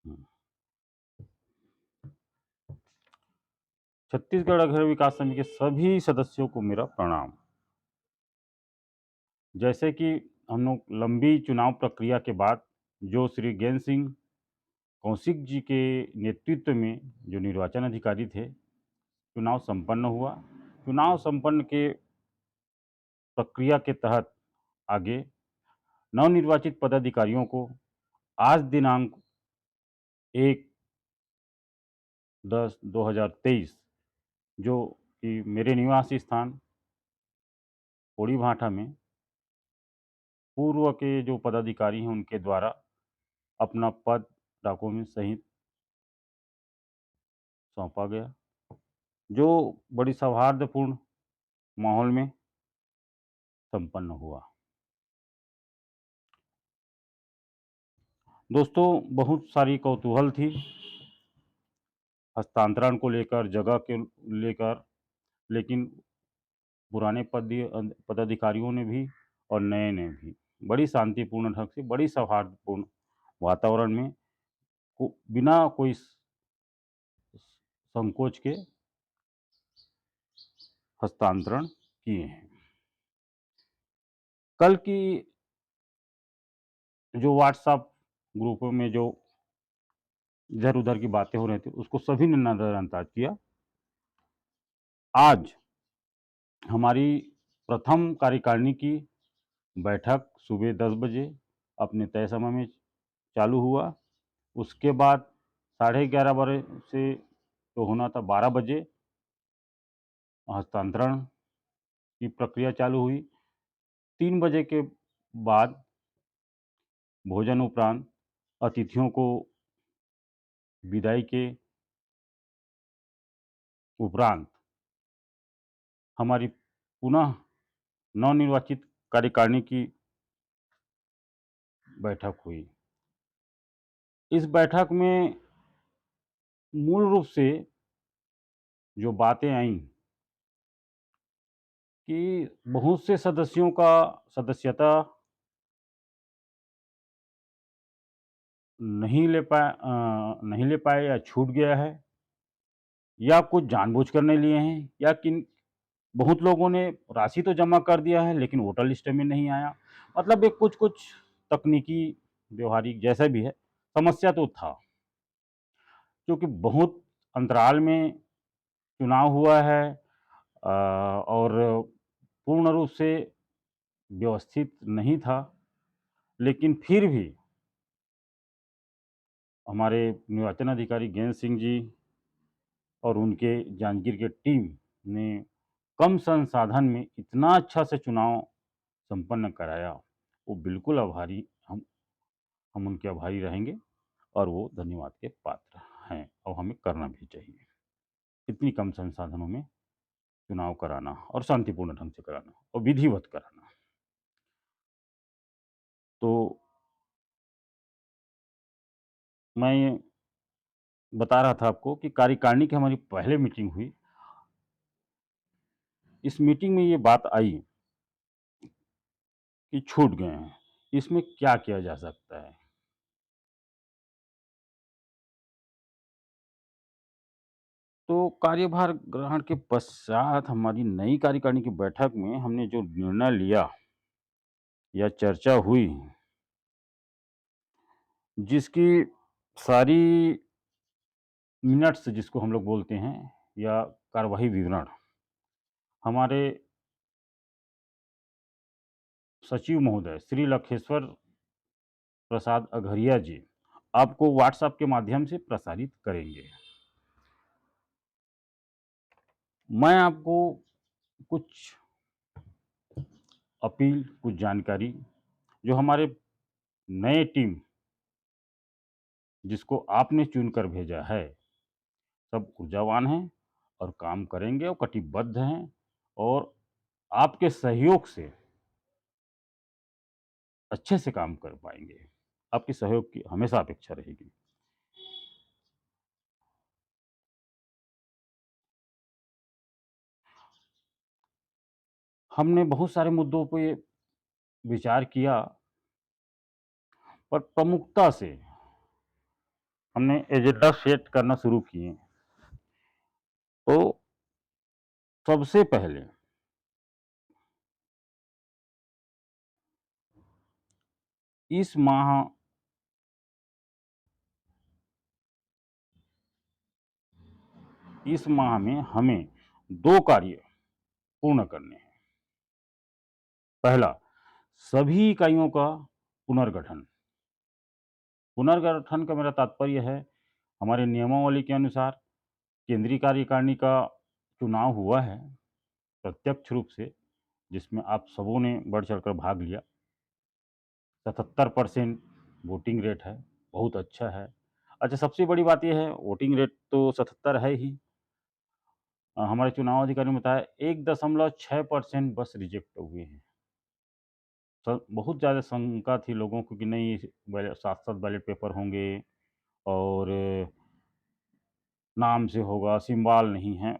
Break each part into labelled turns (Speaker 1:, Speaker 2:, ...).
Speaker 1: हम्म। छत्तीसगढ़ अगहर विकास समिति के सभी सदस्यों को मेरा प्रणाम। जैसे कि हम लोग लंबी चुनाव प्रक्रिया के बाद जो श्री ज्ञान सिंह कौशिक जी के नेतृत्व में जो निर्वाचन अधिकारी थे, चुनाव संपन्न हुआ। चुनाव संपन्न के प्रक्रिया के तहत आगे नवनिर्वाचित पदाधिकारियों को आज दिनांक 1/10/2023 जो कि मेरे निवास स्थान पोड़ी भाठा में पूर्व के जो पदाधिकारी हैं उनके द्वारा अपना पद डॉक्यूमेंट सहित सौंपा गया, जो बड़ी सौहार्दपूर्ण माहौल में संपन्न हुआ। दोस्तों, बहुत सारी कौतूहल थी हस्तांतरण को लेकर, जगह के लेकर, लेकिन पुराने पदाधिकारियों ने भी और नए ने भी बड़ी शांतिपूर्ण ढंग से, बड़ी सौहार्दपूर्ण वातावरण में बिना कोई संकोच के हस्तांतरण किए हैं। कल की जो व्हाट्सएप ग्रुपों में जो इधर उधर की बातें हो रही थी उसको सभी ने नजरअंदाज किया। आज हमारी प्रथम कार्यकारिणी की बैठक सुबह 10 बजे अपने तय समय में चालू हुआ। उसके बाद 11:30 बजे से तो होना था, 12 बजे हस्तांतरण की प्रक्रिया चालू हुई। 3 बजे के बाद भोजन उपरांत अतिथियों को विदाई के उपरांत हमारी पुनः नवनिर्वाचित कार्यकारिणी की बैठक हुई। इस बैठक में मूल रूप से जो बातें आई कि बहुत से सदस्यों का सदस्यता नहीं ले पाए या छूट गया है, या कुछ जानबूझकर नहीं लिए हैं, या किन बहुत लोगों ने राशि तो जमा कर दिया है लेकिन वोटर लिस्ट में नहीं आया। मतलब एक कुछ कुछ तकनीकी व्यवहारिक जैसा भी है, समस्या तो था, क्योंकि बहुत अंतराल में चुनाव हुआ है और पूर्ण रूप से व्यवस्थित नहीं था। लेकिन फिर भी हमारे निर्वाचन अधिकारी ज्ञान सिंह जी और उनके जांजगीर के टीम ने कम संसाधन में इतना अच्छा से चुनाव संपन्न कराया। वो बिल्कुल आभारी, हम उनके आभारी रहेंगे और वो धन्यवाद के पात्र हैं और हमें करना भी चाहिए। इतनी कम संसाधनों में चुनाव कराना और शांतिपूर्ण ढंग से कराना और विधिवत कराना। तो मैं बता रहा था आपको कि कार्यकारिणी की हमारी पहले मीटिंग हुई। इस मीटिंग में ये बात आई कि छूट गए हैं, इसमें क्या किया जा सकता है। तो कार्यभार ग्रहण के पश्चात हमारी नई कार्यकारिणी की बैठक में हमने जो निर्णय लिया या चर्चा हुई, जिसकी सारी मिनट्स जिसको हम लोग बोलते हैं या कार्यवाही विवरण हमारे सचिव महोदय श्री लखेश्वर प्रसाद अघरिया जी आपको व्हाट्सएप के माध्यम से प्रसारित करेंगे। मैं आपको कुछ अपील, कुछ जानकारी जो हमारे नए टीम जिसको आपने चुनकर भेजा है, सब ऊर्जावान हैं और काम करेंगे और कटिबद्ध हैं और आपके सहयोग से अच्छे से काम कर पाएंगे। आपके सहयोग की हमेशा अपेक्षा रहेगी। हमने बहुत सारे मुद्दों पे विचार किया, पर प्रमुखता से हमने एजेंडा सेट करना शुरू किए। तो सबसे पहले इस माह इस माह में हमें 2 कार्य पूर्ण करने हैं। पहला, सभी इकाइयों का पुनर्गठन। पुनर्गठन का मेरा तात्पर्य है, हमारे नियमावली के अनुसार केंद्रीय कार्यकारिणी का चुनाव हुआ है प्रत्यक्ष रूप से, जिसमें आप सबों ने बढ़-चढ़कर भाग लिया। 77% वोटिंग रेट है, बहुत अच्छा है। अच्छा, सबसे बड़ी बात ये है, वोटिंग रेट तो 77 है ही। हमारे चुनाव अधिकारी ने बताया 1.6% बस रिजेक्ट हुए हैं। बहुत ज़्यादा शंका थी लोगों को कि नहीं, 7-7 बैलेट पेपर होंगे और नाम से होगा, सिंबल नहीं है,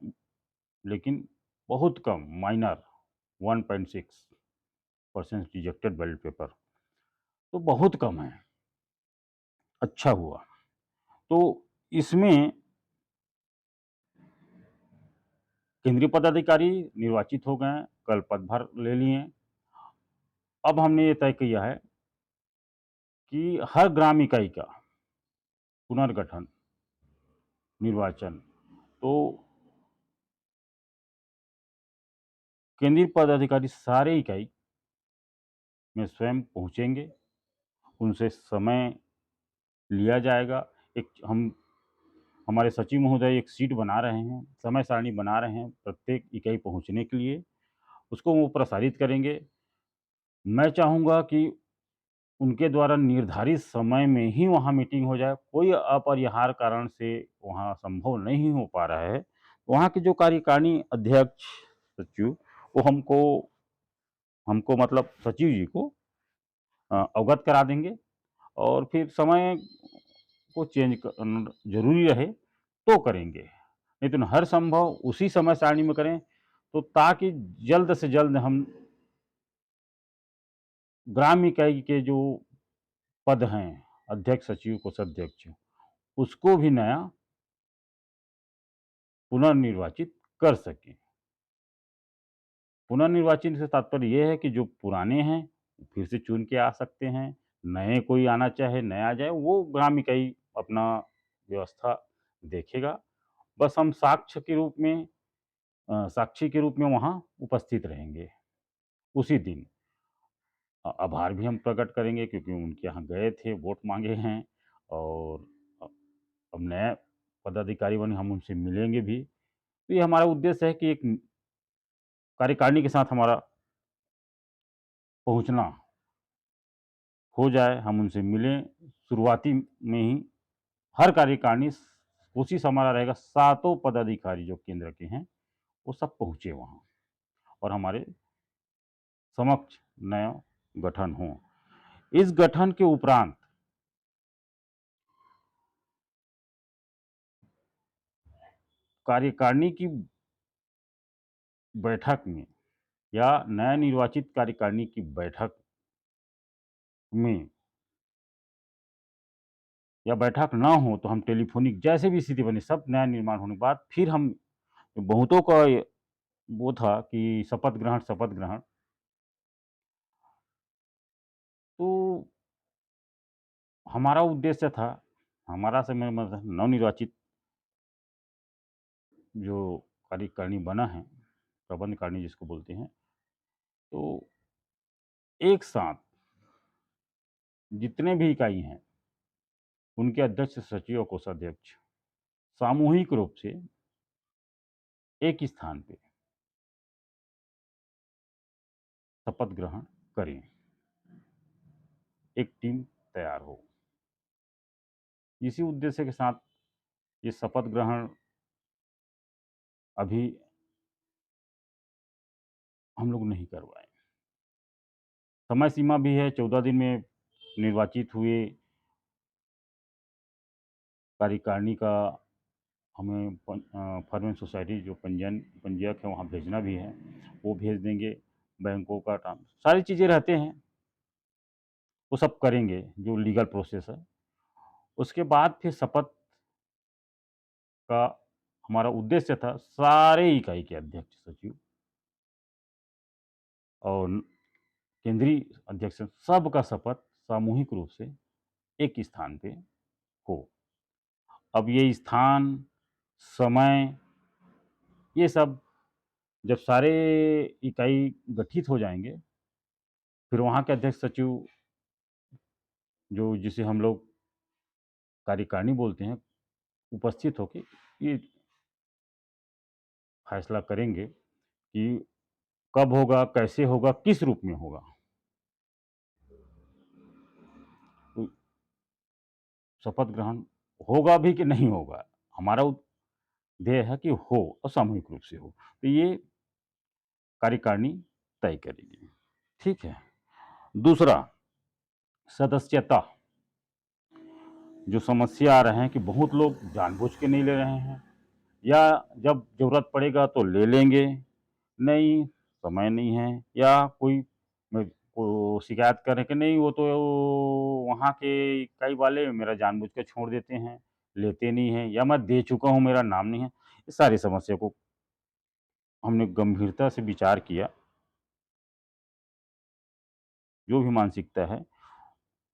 Speaker 1: लेकिन बहुत कम, माइनर 1.6% रिजेक्टेड बैलेट पेपर, तो बहुत कम है। अच्छा हुआ। तो इसमें केंद्रीय पदाधिकारी निर्वाचित हो गए हैं, कल पदभार ले लिए। अब हमने ये तय किया है कि हर ग्राम इकाई का पुनर्गठन, निर्वाचन, तो केंद्रीय पदाधिकारी सारे इकाई में स्वयं पहुँचेंगे, उनसे समय लिया जाएगा। एक हमारे सचिव महोदय एक शीट बना रहे हैं, समय सारणी बना रहे हैं प्रत्येक इकाई पहुँचने के लिए, उसको वो प्रसारित करेंगे। मैं चाहूँगा कि उनके द्वारा निर्धारित समय में ही वहाँ मीटिंग हो जाए। कोई अपरिहार्य कारण से वहाँ संभव नहीं हो पा रहा है, वहाँ के जो कार्यकारिणी अध्यक्ष, सचिव, वो हमको हमको मतलब सचिव जी को अवगत करा देंगे और फिर समय को चेंज करना ज़रूरी रहे तो करेंगे। नहीं तो हर संभव उसी समय सारणी में करें, तो ताकि जल्द से जल्द हम ग्राम इकाई के जो पद हैं, अध्यक्ष, सचिव, कोषाध्यक्ष, उसको भी नया पुनर्निर्वाचित कर सकें। पुनर्निर्वाचित से तात्पर्य ये है कि जो पुराने हैं, फिर से चुन के आ सकते हैं, नए कोई आना चाहे, नया आ जाए, वो ग्राम इकाई अपना व्यवस्था देखेगा। बस हम साक्षी के रूप में वहाँ उपस्थित रहेंगे उसी दिन। आभार भी हम प्रकट करेंगे क्योंकि उनके यहाँ गए थे, वोट माँगे हैं और अ, अब नए पदाधिकारी बने, हम उनसे मिलेंगे भी। तो ये हमारा उद्देश्य है कि एक कार्यकारिणी के साथ हमारा पहुँचना हो जाए, हम उनसे मिलें। शुरुआती में ही हर कार्यकारिणी कोशिश हमारा रहेगा, सातों पदाधिकारी जो केंद्र के हैं, वो सब पहुँचे वहाँ और हमारे समक्ष नया गठन हो। इस गठन के उपरांत कार्यकारिणी की बैठक में या नया निर्वाचित कार्यकारिणी की बैठक में या बैठक ना हो तो हम टेलीफ़ोनिक, जैसे भी स्थिति बनी, सब नया निर्माण होने के बाद फिर हम बहुतों का वो था कि शपथ ग्रहण। तो हमारा उद्देश्य था, हमारा से मेरा मतलब नवनिर्वाचित जो कार्यकारिणी बना है, प्रबंधकारिणी जिसको बोलते हैं, तो एक साथ जितने भी इकाई हैं, उनके अध्यक्ष, सचिव और कोषाध्यक्ष सामूहिक रूप से एक ही स्थान पे शपथ ग्रहण करें, एक टीम तैयार हो। इसी उद्देश्य के साथ ये शपथ ग्रहण अभी हम लोग नहीं करवाए। समय सीमा भी है, 14 दिन में निर्वाचित हुए कार्यकारिणी का हमें फार्मर्स सोसाइटी जो पंजीयक है वहाँ भेजना भी है, वो भेज देंगे। बैंकों का काम, सारी चीज़ें रहते हैं, वो सब करेंगे जो लीगल प्रोसेस है। उसके बाद फिर शपथ का हमारा उद्देश्य था सारे इकाई के अध्यक्ष, सचिव और केंद्रीय अध्यक्ष सबका शपथ सामूहिक रूप से एक स्थान पे हो। अब ये स्थान, समय, ये सब जब सारे इकाई गठित हो जाएँगे, फिर वहाँ के अध्यक्ष सचिव जो जिसे हम लोग कार्यकारिणी बोलते हैं, उपस्थित होके ये फैसला करेंगे कि कब होगा, कैसे होगा, किस रूप में होगा। तो शपथ ग्रहण होगा भी कि नहीं होगा, हमारा ध्येय है कि हो और सामूहिक रूप से हो। तो ये कार्यकारिणी तय करेगी। ठीक है। दूसरा, सदस्यता। जो समस्या आ रहे हैं कि बहुत लोग जानबूझ के नहीं ले रहे हैं या जब ज़रूरत पड़ेगा तो ले लेंगे, नहीं समय नहीं है या कोई को शिकायत करें कि नहीं वो तो वहाँ के इकाई वाले मेरा जानबूझ के छोड़ देते हैं, लेते नहीं हैं या मैं दे चुका हूँ, मेरा नाम नहीं है। इस सारी समस्या को हमने गंभीरता से विचार किया। जो भी मानसिकता है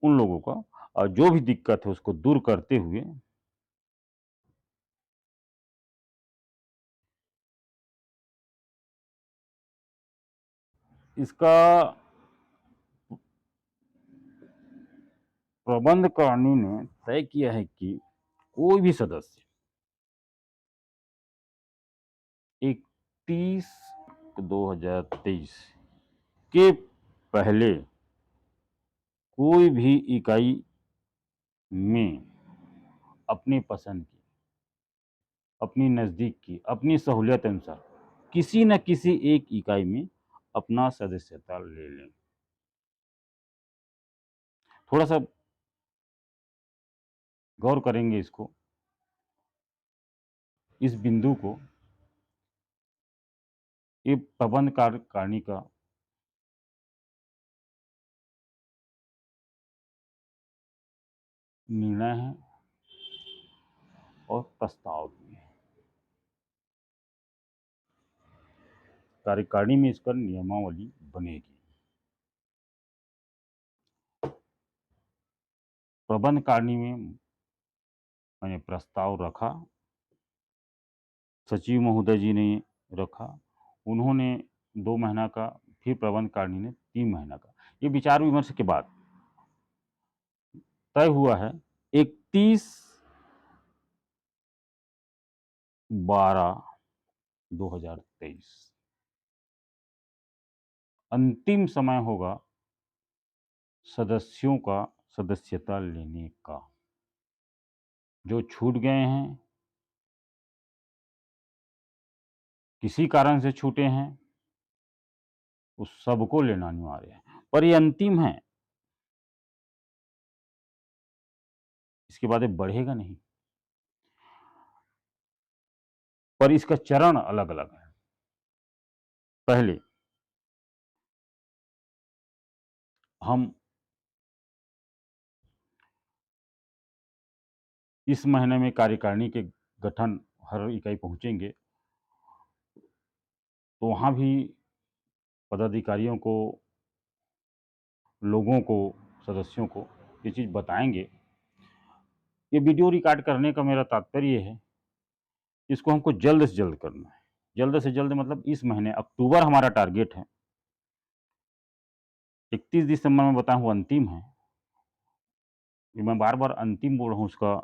Speaker 1: उन लोगों का और जो भी दिक्कत है उसको दूर करते हुए इसका प्रबंध करने ने तय किया है कि कोई भी सदस्य 31 2023 के पहले कोई भी इकाई में अपनी पसंद की, अपनी नज़दीक की, अपनी सहूलियत अनुसार किसी न किसी एक इकाई में अपना सदस्यता ले लें। थोड़ा-सा गौर करेंगे इसको, इस बिंदु को, ये प्रबंध कार्यकारिणी का निर्णय है और प्रस्ताव भी है। कार्यकारिणी में इसका नियमावली बनेगी। प्रबंध कारिणी में मैंने प्रस्ताव रखा, सचिव महोदय जी ने रखा, उन्होंने 2 महीना का, फिर प्रबंध कारिणी ने 3 महीना का। ये विचार विमर्श के बाद तय हुआ है 31/12/2023 अंतिम समय होगा सदस्यों का सदस्यता लेने का। जो छूट गए हैं, किसी कारण से छूटे हैं, उस सबको लेना अनिवार्य है। पर ये अंतिम है, इसके बाद ये बढ़ेगा नहीं। पर इसका चरण अलग-अलग है। पहले हम इस महीने में कार्यकारिणी के गठन हर इकाई पहुँचेंगे, तो वहाँ भी पदाधिकारियों को, लोगों को, सदस्यों को ये चीज़ बताएँगे। ये वीडियो रिकॉर्ड करने का मेरा तात्पर्य ये है, इसको हमको जल्द से जल्द करना है। जल्द से जल्द मतलब इस महीने अक्टूबर हमारा टारगेट है। 31 दिसंबर में बताया हूँ अंतिम है। ये मैं बार-बार अंतिम बोल रहा हूँ, उसका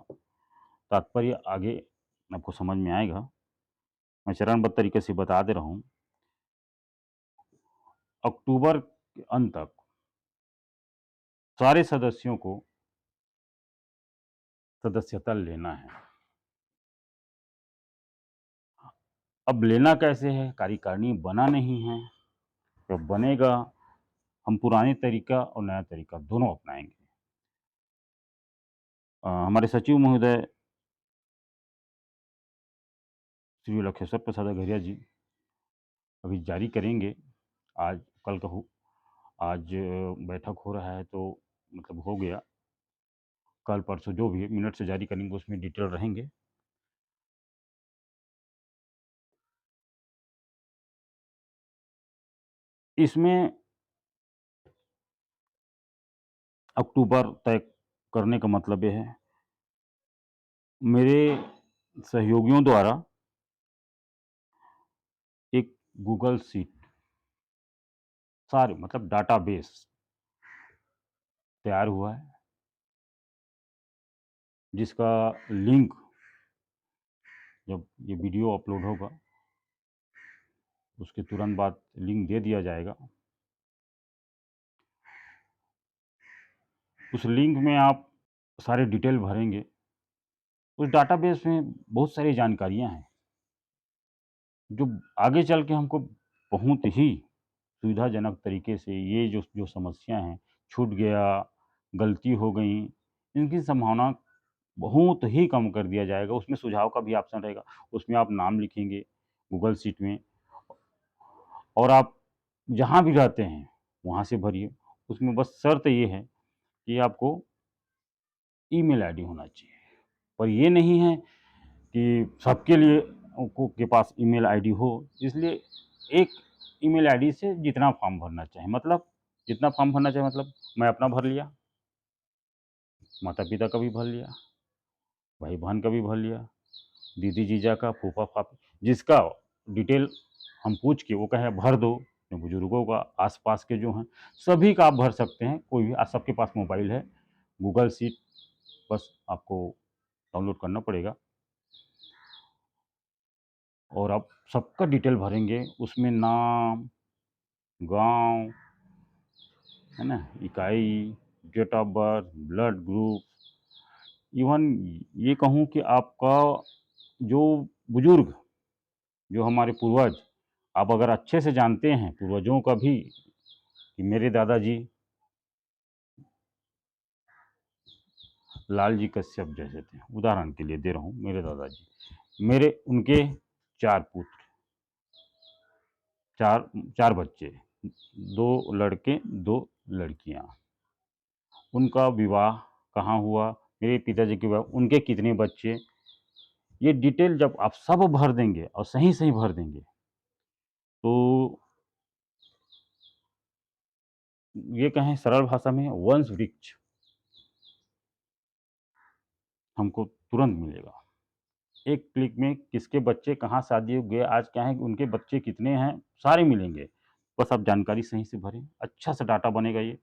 Speaker 1: तात्पर्य आगे आपको समझ में आएगा। मैं चरणबद्ध तरीके से बता दे रहा हूँ। अक्टूबर के अंत तक सारे सदस्यों को सदस्यता लेना है। अब लेना कैसे है? कार्यकारिणी बना नहीं है। जब बनेगा, हम पुराने तरीका और नया तरीका दोनों अपनाएँगे। हमारे सचिव महोदय श्री लखेश्वर प्रसाद अगरिया जी अभी जारी करेंगे। आज कल का हो आज बैठक हो रहा है तो मतलब हो गया। कल परसों जो भी मिनट से जारी करेंगे उसमें डिटेल रहेंगे। इसमें अक्टूबर तय करने का मतलब ये है, मेरे सहयोगियों द्वारा एक गूगल शीट सारे मतलब डाटाबेस तैयार हुआ है, जिसका लिंक जब ये वीडियो अपलोड होगा, उसके तुरंत बाद लिंक दे दिया जाएगा। उस लिंक में आप सारे डिटेल भरेंगे। उस डाटाबेस में बहुत सारी जानकारियाँ हैं, जो आगे चल के हमको बहुत ही सुविधाजनक तरीके से ये जो जो समस्या हैं, छूट गया, गलती हो गई, इनकी संभावना बहुत ही कम कर दिया जाएगा। उसमें सुझाव का भी ऑप्शन रहेगा, उसमें आप नाम लिखेंगे गूगल शीट में और आप जहाँ भी रहते हैं, वहाँ से भरिए। उसमें बस शर्त ये है कि आपको ईमेल आईडी होना चाहिए, पर ये नहीं है कि सबके लिए के पास ईमेल आईडी हो, इसलिए एक ईमेल आईडी से जितना फॉर्म भरना चाहे, मतलब जितना फॉर्म भरना चाहे, मतलब मैं अपना भर लिया, माता-पिता का भी भर लिया, भाई-बहन का भी भर लिया, दीदी-जीजा का, फूफा-फाफी, जिसका डिटेल हम पूछ के वो कहे भर दो, जो बुजुर्गों का, आस-पास के जो हैं, सभी का आप भर सकते हैं, कोई भी आज सबके पास मोबाइल है। गूगल शीट बस आपको डाउनलोड करना पड़ेगा और आप सबका डिटेल भरेंगे, उसमें नाम, गाँव, है ना? इकाई, date of birth, blood group, even ये कहूँ कि आपका जो बुजुर्ग, जो हमारे पूर्वज, आप अगर अच्छे से जानते हैं पूर्वजों का भी कि मेरे दादाजी लालजी कश्यप जैसे थे, उदाहरण के लिए दे रहा हूँ, मेरे दादाजी, मेरे उनके 4 पुत्र, 4 4 बच्चे, 2 लड़के, 2 लड़कियाँ। उनका विवाह कहाँ हुआ, मेरे पिताजी के विवाह, उनके कितने बच्चे, ये डिटेल जब आप सब भर देंगे और सही-सही भर देंगे, तो ये कहें सरल भाषा में वंश वृक्ष हमको तुरंत मिलेगा। एक क्लिक में किसके बच्चे कहाँ शादी हो गए, आज क्या है, उनके बच्चे कितने हैं, सारे मिलेंगे। बस आप जानकारी सही से भरें, अच्छा सा डाटा बनेगा ये।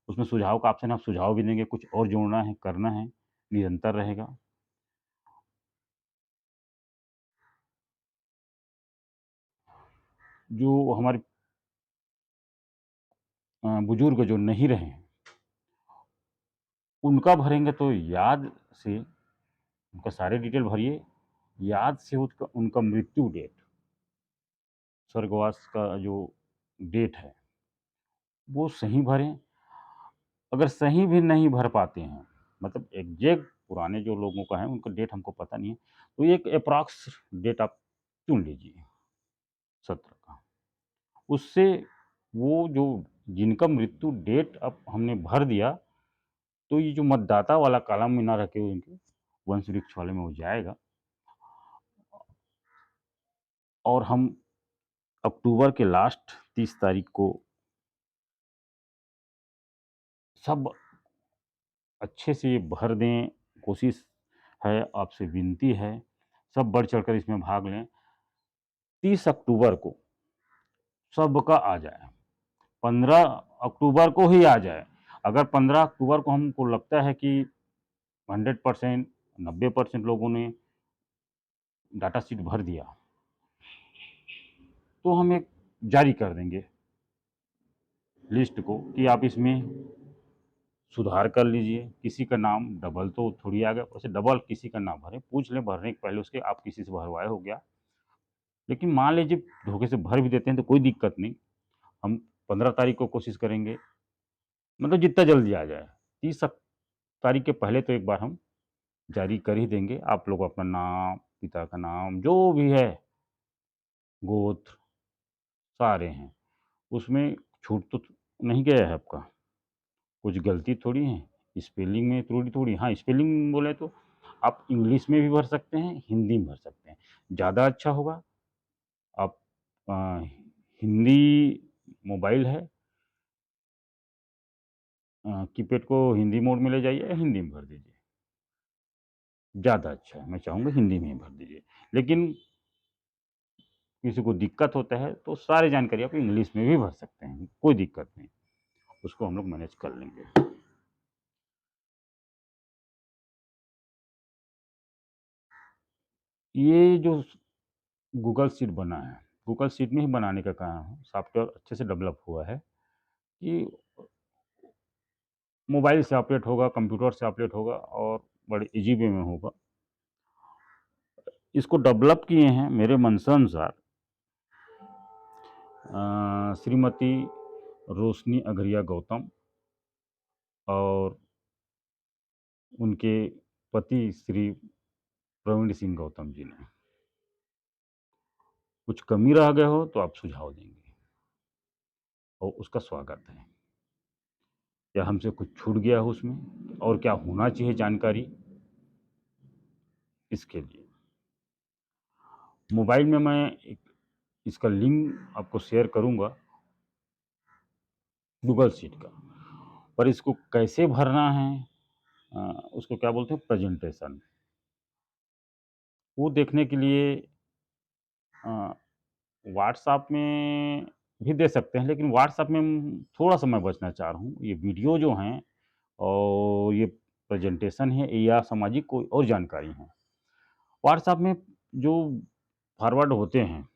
Speaker 1: उसमें सुझाव का ऑप्शन है, आप सुझाव भी देंगे, कुछ और जोड़ना है, करना है, निरंतर रहेगा। जो हमारे बुजुर्ग जो नहीं रहे, उनका भरेंगे तो याद से उनका सारे डिटेल भरिए, याद से उसका उनका मृत्यु डेट, स्वर्गवास का जो डेट है, वो सही भरें। अगर सही भी नहीं भर पाते हैं, मतलब एग्ज़ैक्ट पुराने जो लोगों का है, उनका डेट हमको पता नहीं है, तो एक एप्रॉक्स डेट आप चुन लीजिए 17 का। उससे वो जो जिनका मृत्यु डेट अब हमने भर दिया, तो ये जो मतदाता वाला कॉलम में ना रह के उनके वंश वृक्ष वाले में हो जाएगा और हम अक्टूबर के लास्ट 30 तारीख को सब अच्छे से ये भर दें, कोशिश है, आपसे विनती है, सब बढ़-चढ़ कर इसमें भाग लें। 30 अक्टूबर को सबका आ जाए, 15 अक्टूबर को ही आ जाए। अगर 15 अक्टूबर को हमको लगता है कि 100% 90% लोगों ने डाटा शीट भर दिया, तो हम एक जारी कर देंगे लिस्ट को कि आप इसमें सुधार कर लीजिए। किसी का नाम डबल तो थोड़ी आ गया, वैसे डबल किसी का ना भरें, पूछ लें भरने के पहले उसके आप किसी से भरवाए हो गया। लेकिन मान लीजिए धोखे से भर भी देते हैं तो कोई दिक्कत नहीं, हम 15 तारीख को कोशिश करेंगे, मतलब जितना जल्दी आ जाए। 30 तारीख के पहले तो एक बार हम जारी कर ही देंगे। आप लोग अपना नाम, पिता का नाम, जो भी है, गोत्र सारे हैं। उसमें छूट तो नहीं गया है आपका, कुछ गलती थोड़ी है। स्पेलिंग में थोड़ी-थोड़ी हाँ, स्पेलिंग बोले तो आप इंग्लिश में भी भर सकते हैं, हिंदी में भर सकते हैं। ज़्यादा अच्छा होगा आप अ, हिंदी मोबाइल है कीपैड को हिंदी मोड में ले जाइए या हिंदी में भर दीजिए। ज़्यादा अच्छा है, मैं चाहूँगा हिंदी में ही भर दीजिए। लेकिन किसी को दिक्कत होता है तो सारी जानकारी आप इंग्लिश में भी भर सकते हैं, कोई दिक्कत नहीं, उसको हम लोग मैनेज कर लेंगे। ये जो गूगल शीट बना है, गूगल शीट में ही बनाने का काम है, सॉफ्टवेयर अच्छे से डेवलप हुआ है कि मोबाइल से ऑपरेट होगा, कंप्यूटर से ऑपरेट होगा और बड़े ईज़ी वे में होगा। इसको डेवलप किए हैं मेरे मनसानुसार श्रीमती रोशनी अगरिया गौतम और उनके पति श्री प्रवीण सिंह गौतम जी ने। कुछ कमी रह गए हो तो आप सुझाव देंगे और उसका स्वागत है। या हमसे कुछ छूट गया हो उसमें और क्या होना चाहिए जानकारी इसके लिए। मोबाइल में मैं एक इसका लिंक आपको शेयर करूँगा गूगल शीट का। पर इसको कैसे भरना है उसको क्या बोलते हैं प्रेजेंटेशन। वो देखने के लिए अ, व्हाट्सएप में भी दे सकते हैं, लेकिन व्हाट्सएप में थोड़ा-सा मैं बचना चाह रहा हूँ। ये वीडियो जो हैं और ये प्रेजेंटेशन है या सामाजिक कोई और जानकारी है। व्हाट्सएप में जो फॉरवर्ड होते हैं,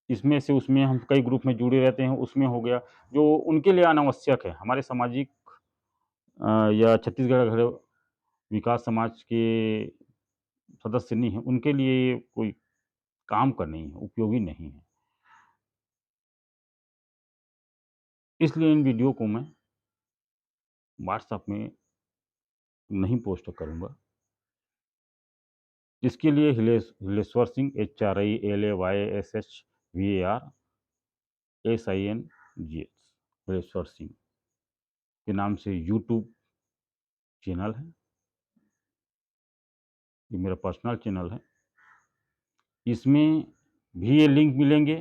Speaker 1: इसमें से उसमें हम कई ग्रुप में जुड़े रहते हैं, उसमें हो गया, जो उनके लिए अनावश्यक है। हमारे सामाजिक या छत्तीसगढ़ अगर विकास समाज के सदस्य नहीं हैं, उनके लिए ये कोई काम का नहीं है, उपयोगी नहीं है। इसलिए इन वीडियो को मैं व्हाट्सएप में नहीं पोस्ट करूँगा। इसके लिए हिलेश्वर सिंह HRILAYSHVARSINGH हिलेश्वर सिंह के नाम से यूट्यूब चैनल है। ये मेरा पर्सनल चैनल है। इसमें भी ये लिंक मिलेंगे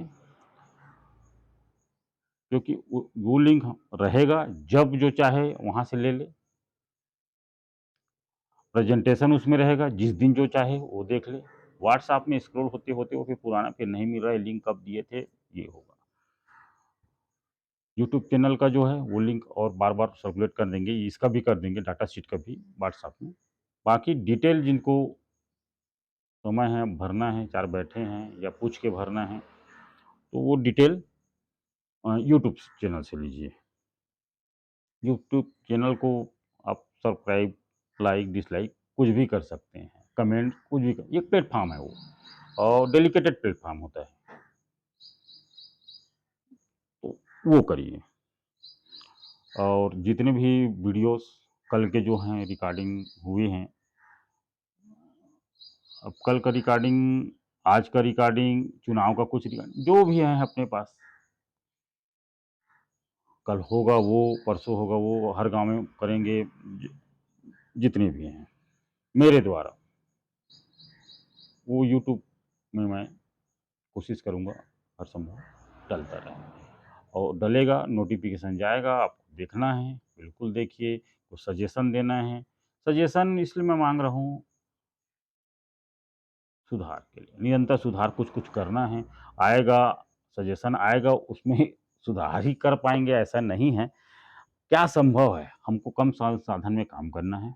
Speaker 1: क्योंकि वो लिंक रहेगा, जब जो चाहे वहाँ से ले ले। प्रेजेंटेशन उसमें रहेगा, जिस दिन जो चाहे वो देख ले। व्हाट्सएप में स्क्रॉल होते-होते वो फिर पुराना फिर नहीं मिल रहा है, लिंक कब दिए थे, ये होगा। यूट्यूब चैनल का जो है वो लिंक और बार-बार सर्कुलेट कर देंगे, इसका भी कर देंगे डाटा शीट का भी व्हाट्सएप में। बाकी डिटेल जिनको समय है, भरना है, 4 बैठे हैं या पूछ के भरना है, तो वो डिटेल यूट्यूब चैनल से लीजिए। यूट्यूब चैनल को आप सब्सक्राइब, लाइक, डिसलाइक कुछ भी कर सकते हैं, कमेंट कुछ भी कर एक प्लेटफ़ॉर्म है वो और डेडिकेटेड प्लेटफ़ॉर्म होता है, तो वो करिए। और जितने भी वीडियोज़ कल के जो हैं रिकॉर्डिंग हुए हैं, अब कल का रिकॉर्डिंग, आज का रिकॉर्डिंग, चुनाव का कुछ रिकॉर्डिंग जो भी है अपने पास, कल होगा वो, परसों होगा वो, हर गाँव में करेंगे जितने भी हैं, मेरे द्वारा, वो यूट्यूब में मैं कोशिश करूँगा हर संभव डलता रहे और डलेगा, नोटिफ़िकेशन जाएगा, आपको देखना है, बिल्कुल देखिए, कुछ सजेशन देना है। सजेशन इसलिए मैं माँग रहा हूँ सुधार के लिए, निरंतर सुधार कुछ-कुछ करना है, आएगा सजेशन आएगा, उसमें सुधार ही कर पाएँगे ऐसा नहीं है। क्या संभव है, हमको कम साधन में काम करना है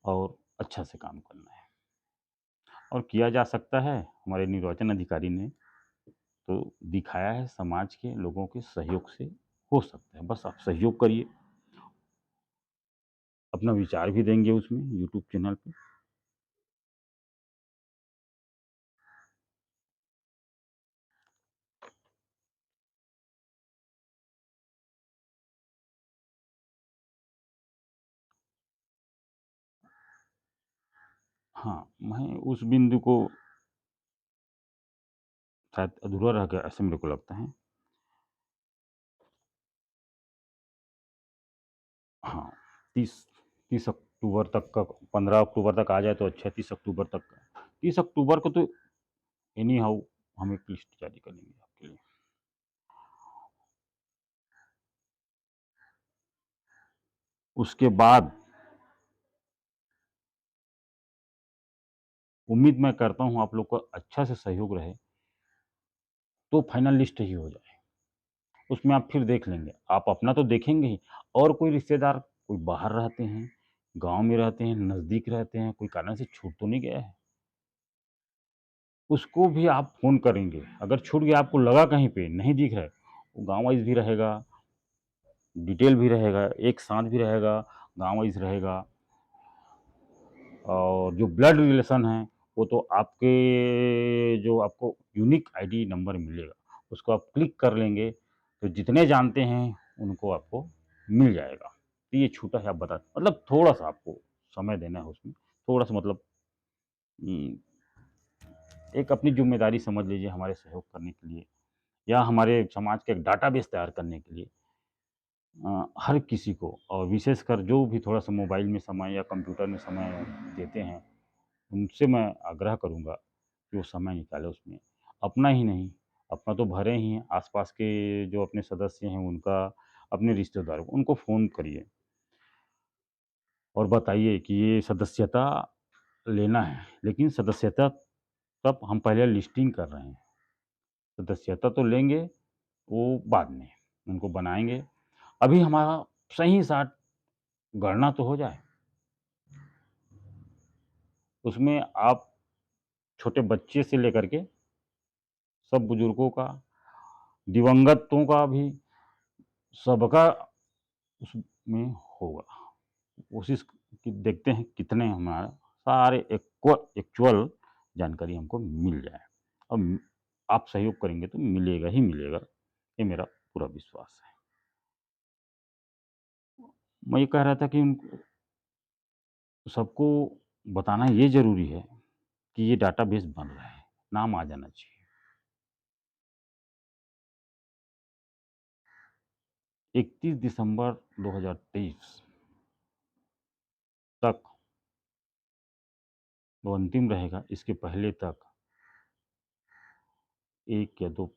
Speaker 1: और अच्छा से काम करना है और किया जा सकता है, हमारे निर्वाचन अधिकारी ने तो दिखाया है समाज के लोगों के सहयोग से हो सकता है, बस आप सहयोग करिए, अपना विचार भी देंगे उसमें यूट्यूब चैनल पे। हाँ, मैं उस बिंदु को शायद अधूरा रह गया ऐसा मेरे को लगता है। हाँ, 30 30 अक्टूबर तक का 15 अक्टूबर तक आ जाए तो अच्छा है, 30 अक्टूबर तक का। 30 अक्टूबर को तो एनी हाउ हम एक लिस्ट जारी करेंगे आपके लिए। उसके बाद उम्मीद मैं करता हूँ आप लोग का अच्छा से सहयोग रहे, तो फाइनल लिस्ट ही हो जाए। उसमें आप फिर देख लेंगे। आप अपना तो देखेंगे ही, और कोई रिश्तेदार कोई बाहर रहते हैं, गाँव में रहते हैं, नज़दीक रहते हैं, कोई कारण से छूट तो नहीं गया है? उसको भी आप फ़ोन करेंगे। अगर छूट गया आपको लगा कहीं पे नहीं दिख रहा है, वो गाँव वाइज़ भी रहेगा, डिटेल भी रहेगा, एक साथ भी रहेगा, गाँव वाइज़ रहेगा। और जो ब्लड रिलेशन है, वो तो आपके जो आपको यूनिक आईडी नंबर मिलेगा, उसको आप क्लिक कर लेंगे, तो जितने जानते हैं, उनको आपको मिल जाएगा। तो ये छूटा है आप बता मतलब थोड़ा-सा आपको समय देना है उसमें, थोड़ा-सा मतलब उम, एक अपनी ज़िम्मेदारी समझ लीजिए हमारे सहयोग करने के लिए या हमारे समाज का एक डाटाबेस तैयार करने के लिए हर किसी को और विशेषकर जो भी थोड़ा-सा मोबाइल में समय या कंप्यूटर में समय देते हैं, उनसे मैं आग्रह करूँगा कि वो समय निकालें उसमें। अपना ही नहीं, अपना तो भरे ही हैं, आस-पास के जो अपने सदस्य हैं उनका, अपने रिश्तेदारों को, उनको फ़ोन करिए और बताइए कि ये सदस्यता लेना है, लेकिन सदस्यता तब हम पहले लिस्टिंग कर रहे हैं। सदस्यता तो लेंगे, वो बाद में, उनको बनाएँगे। अभी हमारा सही-साट गणना तो हो जाए। उसमें आप छोटे बच्चे से लेकर के सब बुजुर्गों का, दिवंगतों का भी सबका उसमें होगा। कोशिश कि देखते हैं कितने हमारा सारे एक्चुअल जानकारी हमको मिल जाए। अब आप सहयोग करेंगे तो मिलेगा ही मिलेगा, ये मेरा पूरा विश्वास है। मैं ये कह रहा था कि उन सबको बताना ये ज़रूरी है कि ये डाटाबेस बन रहा है, नाम आ जाना चाहिए। 31 दिसंबर 2023 तक वो अंतिम रहेगा, इसके पहले तक 1 या 2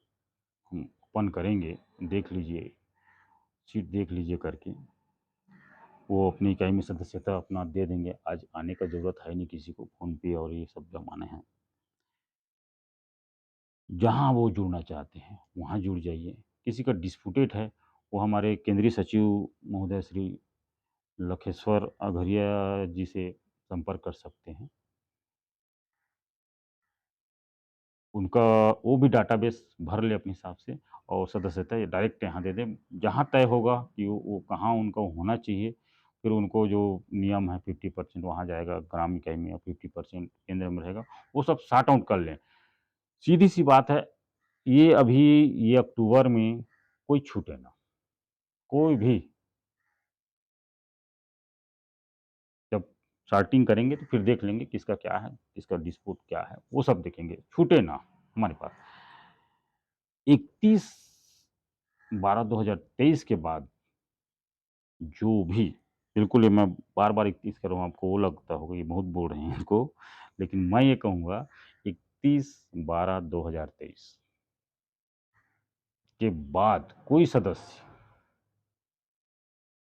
Speaker 1: हम ओपन करेंगे, देख लीजिए, सीट देख लीजिए करके। वो अपनी इकाई में सदस्यता अपना दे देंगे, आज आने का ज़रूरत है नहीं किसी को, फ़ोन पे और ये सब ज़माने हैं। जहाँ वो जुड़ना चाहते हैं, वहाँ जुड़ जाइए। किसी का डिस्प्यूटेड है, वो हमारे केंद्रीय सचिव महोदय श्री लखेश्वर आघरिया जी से संपर्क कर सकते हैं। उनका वो भी डाटाबेस भर ले अपने हिसाब से और सदस्यता ये डायरेक्ट यहाँ दे दें। जहाँ तय होगा कि वो कहाँ उनका होना चाहिए, फिर उनको जो नियम है 50% वहाँ जाएगा ग्राम इकाई में या 50% केंद्र में रहेगा, वो सब सॉर्ट आउट कर लें। सीधी-सी बात है, ये अभी ये अक्टूबर में कोई छूटे ना, कोई भी। जब सॉर्टिंग करेंगे तो फिर देख लेंगे किसका क्या है, किसका डिस्प्यूट क्या है, वो सब देखेंगे, छूटे ना हमारे पास। 31/12/2023 के बाद जो भी बिल्कुल ये मैं बार-बार 31 कर रहा हूँ, आपको वो लगता होगा ये बहुत बोल रहे हैं इसको, लेकिन मैं ये कहूँगा 31/12/2023 के बाद कोई सदस्य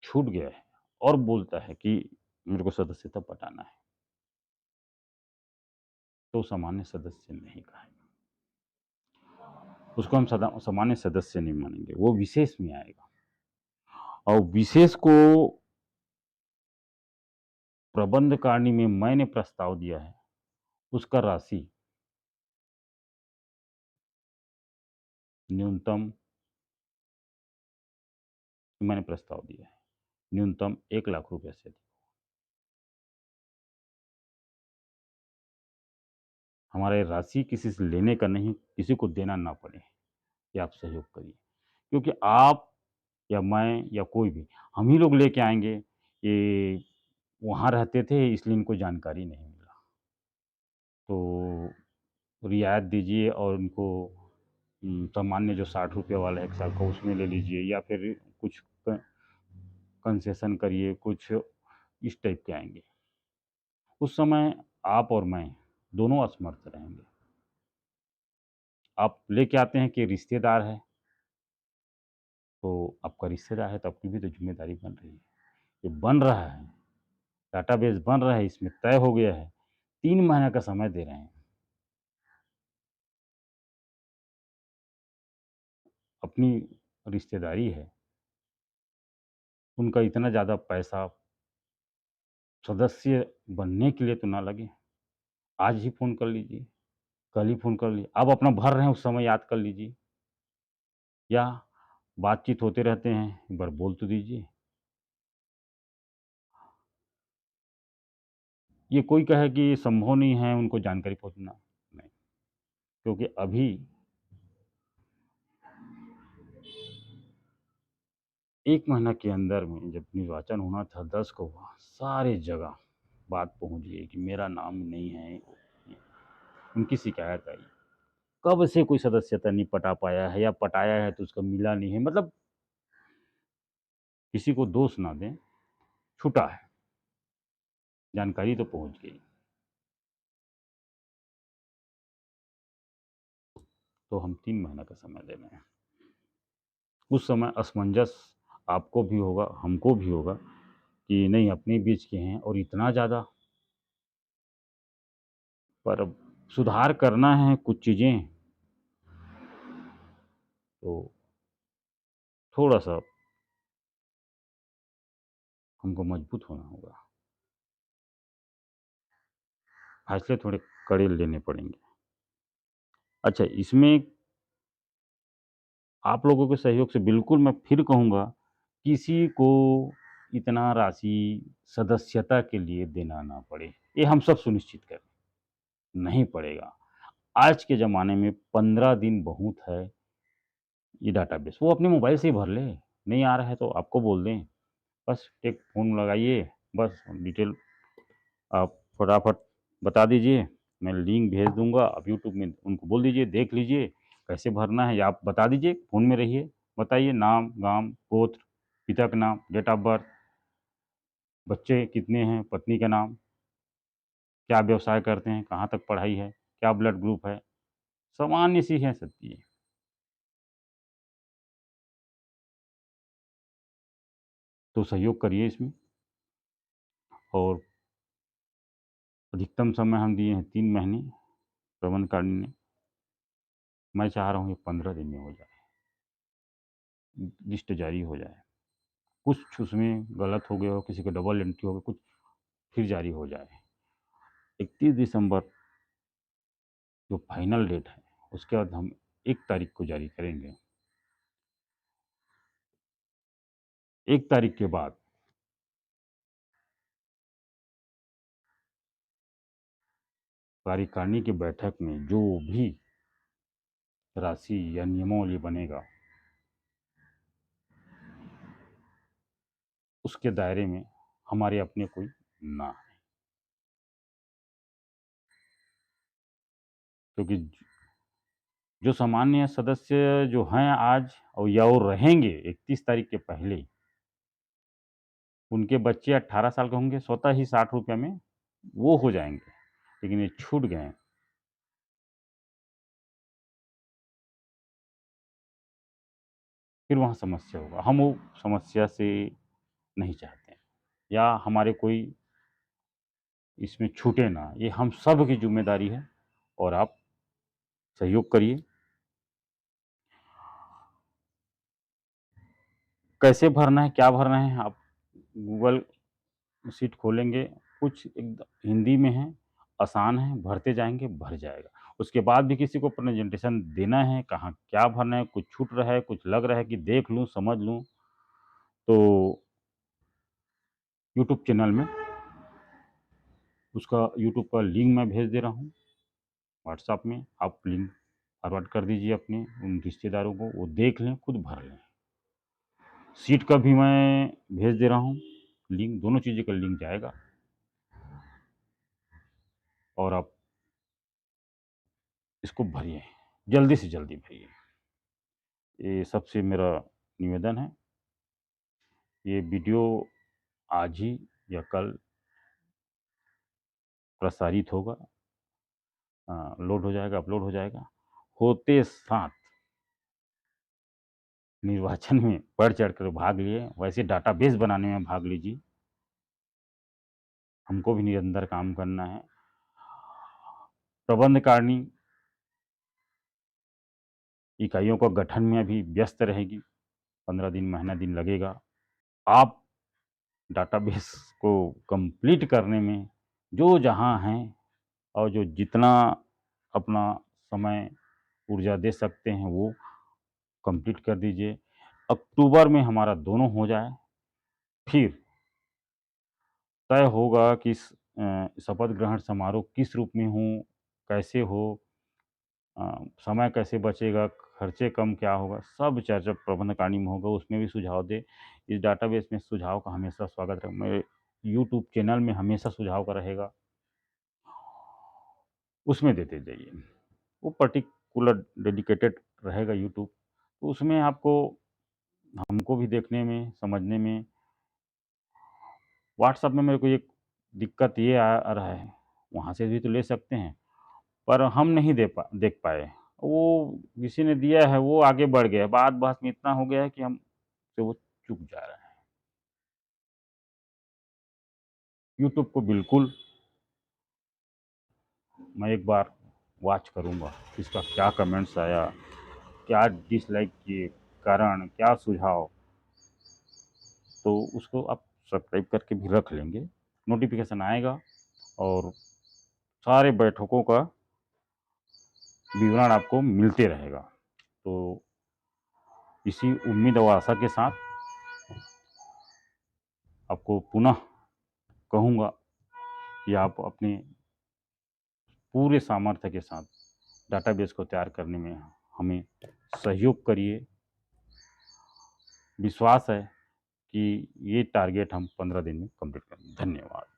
Speaker 1: छूट गया है और बोलता है कि मेरे को सदस्यता पटाना है, तो सामान्य सदस्य नहीं कहेंगे। उसको हम सदा सामान्य सदस्य नहीं मानेंगे, वो विशेष में आएगा और विशेष को प्रबंध कारिणी में मैंने प्रस्ताव दिया है, उसका राशि न्यूनतम मैंने प्रस्ताव दिया है, न्यूनतम 1 लाख रुपए से अधिक। हमारे राशि किसी से लेने का नहीं, किसी को देना ना पड़े, ये आप सहयोग करिए। क्योंकि आप या मैं या कोई भी, हम ही लोग लेके आएँगे, ये वहाँ रहते थे इसलिए इनको जानकारी नहीं मिला। तो रियायत दीजिए और उनको सामान्य जो ₹60 वाला है 1 साल का उसमें ले लीजिए या फिर कुछ क कंसेशन करिए, कुछ इस टाइप के आएँगे। उस समय आप और मैं दोनों असमर्थ रहेंगे। आप लेके आते हैं कि रिश्तेदार है, तो आपका रिश्तेदार है तो आपकी भी तो ज़िम्मेदारी बन रही है। ये बन रहा है, डाटाबेस बन रहा है, इसमें तय हो गया है, 3 महीने का समय दे रहे हैं। अपनी रिश्तेदारी है, उनका इतना ज़्यादा पैसा सदस्य बनने के लिए तो ना लगे। आज ही फ़ोन कर लीजिए, कल ही फ़ोन कर लीजिए। आप अपना भर रहे हैं उस समय याद कर लीजिए, या बातचीत होते रहते हैं, एक बार बोल तो दीजिए। ये कोई कहे कि संभव नहीं है उनको जानकारी पहुँचना, नहीं, क्योंकि अभी 1 महीना के अंदर में जब निर्वाचन होना था 10 को हुआ, सारे जगह बात पहुँच गई कि मेरा नाम नहीं है, उनकी शिकायत आई। कब से कोई सदस्यता नहीं पटा पाया है, या पटाया है तो उसका मिला नहीं है, मतलब किसी को दोष ना दें, छूटा है, जानकारी तो पहुँच गई। तो हम 3 महीने का समय दे रहे हैं। उस समय असमंजस आपको भी होगा, हमको भी होगा कि नहीं अपने बीच के हैं और इतना ज़्यादा, पर अब सुधार करना है कुछ चीज़ें, तो थोड़ा-सा हमको मजबूत होना होगा। फैसले थोड़े कड़े लेने पड़ेंगे। अच्छा, इसमें आप लोगों के सहयोग से बिल्कुल मैं फिर कहूँगा, किसी को इतना राशि सदस्यता के लिए देना ना पड़े, ये हम सब सुनिश्चित करें, नहीं पड़ेगा। आज के ज़माने में 15 दिन बहुत है, ये डाटाबेस, वो अपने मोबाइल से ही भर ले, नहीं आ रहा है तो आपको बोल दें, बस एक फ़ोन लगाइए, बस डिटेल आप फटाफट बता दीजिए, मैं लिंक भेज दूँगा, आप यूट्यूब में उनको बोल दीजिए, देख लीजिए, कैसे भरना है या आप बता दीजिए, फ़ोन में रहिए, बताइए नाम, गाँव, गोत्र, पिता का नाम, डेट ऑफ बर्थ, बच्चे कितने हैं, पत्नी का नाम, क्या व्यवसाय करते हैं, कहाँ तक पढ़ाई है, क्या ब्लड ग्रुप है, सामान्य सी हैं सब चीज़ें। तो सहयोग करिए इसमें, और अधिकतम समय हम दिए हैं 3 महीने प्रबंधकारिणी ने, मैं चाह रहा हूँ ये 15 दिन में हो जाए, लिस्ट जारी हो जाए। कुछ उसमें गलत हो गया हो, किसी का डबल एंट्री हो गया, कुछ फिर जारी हो जाए। 31 दिसंबर जो फाइनल डेट है, उसके बाद हम 1 तारीख को जारी करेंगे। 1 तारीख के बाद कार्यकारिणी की बैठक में जो भी राशि या नियमावली बनेगा, उसके दायरे में हमारे अपने कोई ना आए। क्योंकि जो सामान्य सदस्य जो हैं आज और या वो रहेंगे 31 तारीख के पहले, उनके बच्चे 18 साल के होंगे, स्वतः ही 60 रुपए में वो हो जाएँगे। लेकिन ये छूट गए हैं, फिर वहाँ समस्या होगा। हम वो समस्या से नहीं चाहते हैं, या हमारे कोई इसमें छूटे ना, ये हम सब की ज़िम्मेदारी है, और आप सहयोग करिए। कैसे भरना है, क्या भरना है, आप गूगल शीट खोलेंगे, कुछ एक हिंदी में है, आसान है, भरते जाएँगे, भर जाएगा। उसके बाद भी किसी को प्रेज़ेंटेशन देना है, कहाँ क्या भरना है, कुछ छूट रहा है, कुछ लग रहा है कि देख लूँ, समझ लूँ, तो यूट्यूब चैनल में उसका यूट्यूब का लिंक मैं भेज दे रहा हूँ, व्हाट्सएप में। आप लिंक फॉरवर्ड कर दीजिए अपने उन रिश्तेदारों को, वो देख लें, खुद भर लें। सीट का भी मैं भेज दे रहा हूँ लिंक, दोनों चीज़ों का लिंक जाएगा, और आप इसको भरिए, जल्दी से जल्दी भरिए। ये सबसे मेरा निवेदन है। ये वीडियो आज ही या कल प्रसारित होगा, लोड हो जाएगा, अपलोड हो जाएगा। होते साथ निर्वाचन में बढ़-चढ़ कर भाग लिए, वैसे डाटाबेस बनाने में भाग लीजिए। हमको भी निरंतर काम करना है। प्रबंधकारिणी इकाइयों का गठन में अभी व्यस्त रहेगी, 15 दिन, महीना दिन लगेगा। आप डाटाबेस को कंप्लीट करने में जो जहाँ हैं और जो जितना अपना समय, ऊर्जा दे सकते हैं, वो कंप्लीट कर दीजिए। अक्टूबर में हमारा दोनों हो जाए, फिर तय होगा कि शपथ ग्रहण समारोह किस रूप में हो, कैसे हो, समय कैसे बचेगा, खर्चे कम क्या होगा, सब चर्चा प्रबंधकारिणी में होगा, उसमें भी सुझाव दें। इस डाटाबेस में सुझाव का हमेशा स्वागत रहे। मेरे यूट्यूब चैनल में हमेशा सुझाव का रहेगा, उसमें देते जाइए। वो पर्टिकुलर डेडिकेटेड रहेगा यूट्यूब, तो उसमें आपको हमको भी देखने में, समझने में। व्हाट्सएप में मेरे को एक दिक्कत ये आ रहा है, वहाँ से भी तो ले सकते हैं, पर हम नहीं देख पाए। वो किसी ने दिया है, वो आगे बढ़ गया, बात बहस में इतना हो गया है कि हम से वो चूक जा रहा है। यूट्यूब को बिल्कुल मैं एक बार वॉच करूँगा, इसका क्या कमेंट्स आया, क्या डिसलाइक किए, कारण, क्या सुझाव, तो उसको आप सब्सक्राइब करके भी रख लेंगे, नोटिफिकेशन आएगा और सारे बैठकों का विवरण आपको मिलते रहेगा। तो इसी उम्मीद और आशा के साथ आपको पुनः कहूँगा कि आप अपने पूरे सामर्थ्य के साथ डाटाबेस को तैयार करने में हमें सहयोग करिए। विश्वास है कि ये टारगेट हम 15 दिन में कंप्लीट करेंगे। धन्यवाद।